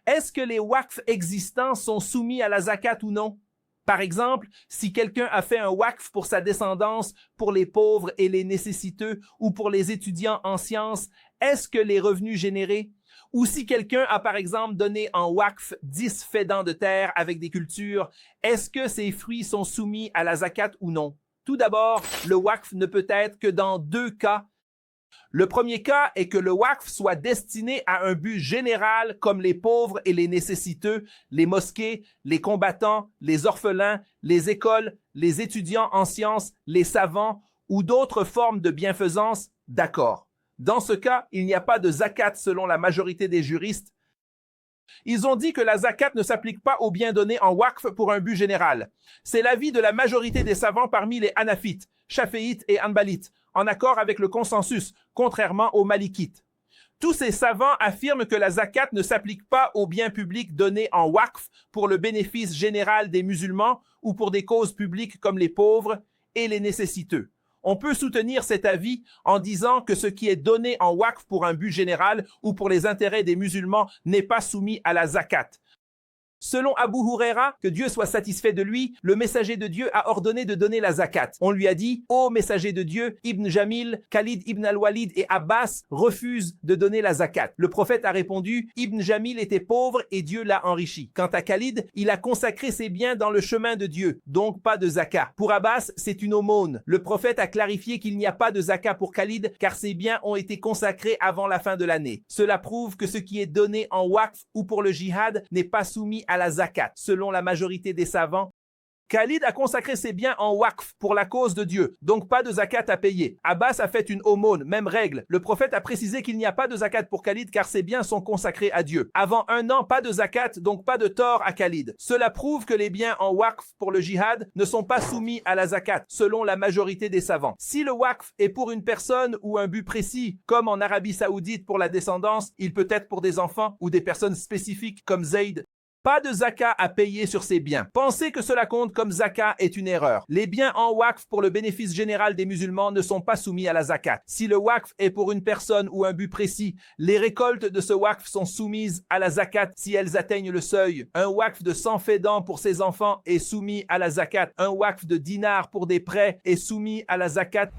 Est-ce que les waqfs existants sont soumis à la zakat ou non? Par exemple, si quelqu'un a fait un waqf pour sa descendance, pour les pauvres et les nécessiteux ou pour les étudiants en sciences, est-ce que les revenus générés? Ou si quelqu'un a par exemple donné en waqf 10 fédans de terre avec des cultures, est-ce que ces fruits sont soumis à la zakat ou non? Tout d'abord, le waqf ne peut être que dans 2 cas. Le premier cas est que le waqf soit destiné à un but général comme les pauvres et les nécessiteux, les mosquées, les combattants, les orphelins, les écoles, les étudiants en sciences, les savants ou d'autres formes de bienfaisance, d'accord. Dans ce cas, il n'y a pas de zakat selon la majorité des juristes. Ils ont dit que la zakat ne s'applique pas aux biens donnés en waqf pour un but général. C'est l'avis de la majorité des savants parmi les hanafites, chaféites et hanbalites, en accord avec le consensus, contrairement aux malikites. Tous ces savants affirment que la zakat ne s'applique pas aux biens publics donnés en waqf pour le bénéfice général des musulmans ou pour des causes publiques comme les pauvres et les nécessiteux. On peut soutenir cet avis en disant que ce qui est donné en waqf pour un but général ou pour les intérêts des musulmans n'est pas soumis à la zakat. Selon Abu Huraira, que Dieu soit satisfait de lui, le messager de Dieu a ordonné de donner la zakat. On lui a dit, ô messager de Dieu, Ibn Jamil, Khalid ibn al-Walid et Abbas refusent de donner la zakat. Le prophète a répondu, Ibn Jamil était pauvre et Dieu l'a enrichi. Quant à Khalid, il a consacré ses biens dans le chemin de Dieu, donc pas de zakat. Pour Abbas, c'est une aumône. Le prophète a clarifié qu'il n'y a pas de zakat pour Khalid car ses biens ont été consacrés avant la fin de l'année. Cela prouve que ce qui est donné en waqf ou pour le jihad n'est pas soumis à la zakat, selon la majorité des savants. Khalid a consacré ses biens en waqf pour la cause de Dieu, donc pas de zakat à payer. Abbas a fait une aumône, même règle. Le prophète a précisé qu'il n'y a pas de zakat pour Khalid car ses biens sont consacrés à Dieu. Avant 1 an, pas de zakat, donc pas de tort à Khalid. Cela prouve que les biens en waqf pour le jihad ne sont pas soumis à la zakat, selon la majorité des savants. Si le waqf est pour une personne ou un but précis, comme en Arabie Saoudite pour la descendance, il peut être pour des enfants ou des personnes spécifiques comme Zayd. Pas de zakat à payer sur ces biens. Penser que cela compte comme zakat est une erreur. Les biens en waqf pour le bénéfice général des musulmans ne sont pas soumis à la zakat. Si le waqf est pour une personne ou un but précis, les récoltes de ce waqf sont soumises à la zakat si elles atteignent le seuil. Un waqf de 100 fédans pour ses enfants est soumis à la zakat. Un waqf de dinars pour des prêts est soumis à la zakat.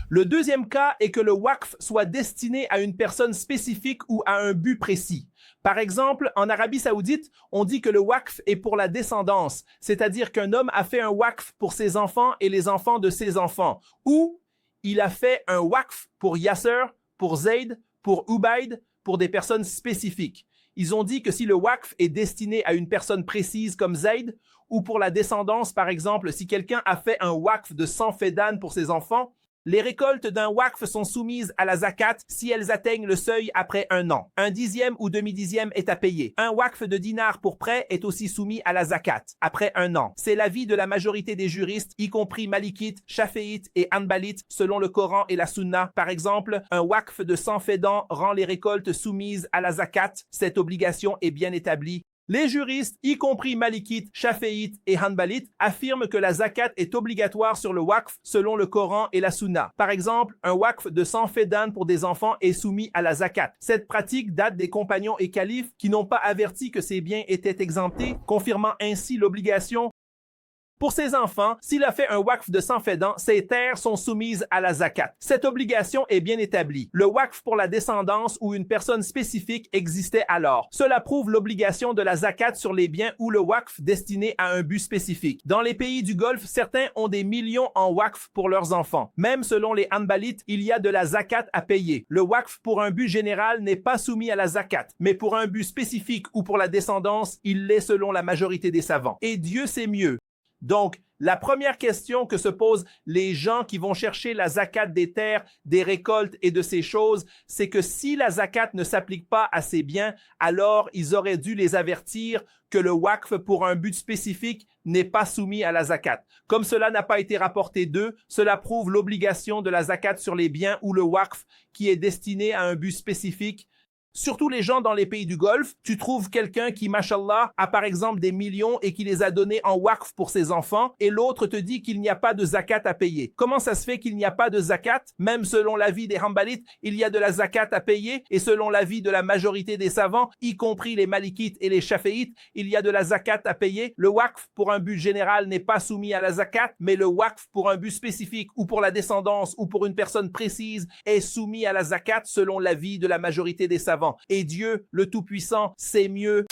Le deuxième cas est que le waqf soit destiné à une personne spécifique ou à un but précis. Par exemple, en Arabie Saoudite, on dit que le waqf est pour la descendance, c'est-à-dire qu'un homme a fait un waqf pour ses enfants et les enfants de ses enfants, ou il a fait un waqf pour Yasser, pour Zayd, pour Ubayd, pour des personnes spécifiques. Ils ont dit que si le waqf est destiné à une personne précise comme Zayd, ou pour la descendance, par exemple, si quelqu'un a fait un waqf de 100 fédans pour ses enfants, les récoltes d'un waqf sont soumises à la zakat si elles atteignent le seuil après 1 an. Un dixième ou demi-dixième est à payer. Un waqf de dinars pour prêt est aussi soumis à la zakat après 1 an. C'est l'avis de la majorité des juristes, y compris malikites, chaféites et hanbalites, selon le Coran et la Sunna. Par exemple, un waqf de 100 fédans rend les récoltes soumises à la zakat. Cette obligation est bien établie. Les juristes, y compris malikites, chaféites et hanbalites, affirment que la zakat est obligatoire sur le waqf selon le Coran et la Sunna. Par exemple, un waqf de 100 fédans pour des enfants est soumis à la zakat. Cette pratique date des compagnons et califes qui n'ont pas averti que ces biens étaient exemptés, confirmant ainsi l'obligation. Pour ses enfants, s'il a fait un waqf de 100 fédans, ses terres sont soumises à la zakat. Cette obligation est bien établie. Le waqf pour la descendance ou une personne spécifique existait alors. Cela prouve l'obligation de la zakat sur les biens ou le waqf destiné à un but spécifique. Dans les pays du Golfe, certains ont des millions en waqf pour leurs enfants. Même selon les hanbalites, il y a de la zakat à payer. Le waqf pour un but général n'est pas soumis à la zakat, mais pour un but spécifique ou pour la descendance, il l'est selon la majorité des savants. Et Dieu sait mieux. Donc, la première question que se posent les gens qui vont chercher la zakat des terres, des récoltes et de ces choses, c'est que si la zakat ne s'applique pas à ces biens, alors ils auraient dû les avertir que le waqf pour un but spécifique n'est pas soumis à la zakat. Comme cela n'a pas été rapporté d'eux, cela prouve l'obligation de la zakat sur les biens ou le waqf qui est destiné à un but spécifique Surtout les gens dans les pays du Golfe, tu trouves quelqu'un qui, mashallah, a par exemple des millions et qui les a donnés en waqf pour ses enfants, et l'autre te dit qu'il n'y a pas de zakat à payer. Comment ça se fait qu'il n'y a pas de zakat? Même selon l'avis des Hanbalites, il y a de la zakat à payer, et selon l'avis de la majorité des savants, y compris les Malikites et les Shaféites, il y a de la zakat à payer. Le waqf pour un but général n'est pas soumis à la zakat, mais le waqf pour un but spécifique ou pour la descendance ou pour une personne précise est soumis à la zakat selon l'avis de la majorité des savants. Et Dieu, le Tout-Puissant, sait mieux.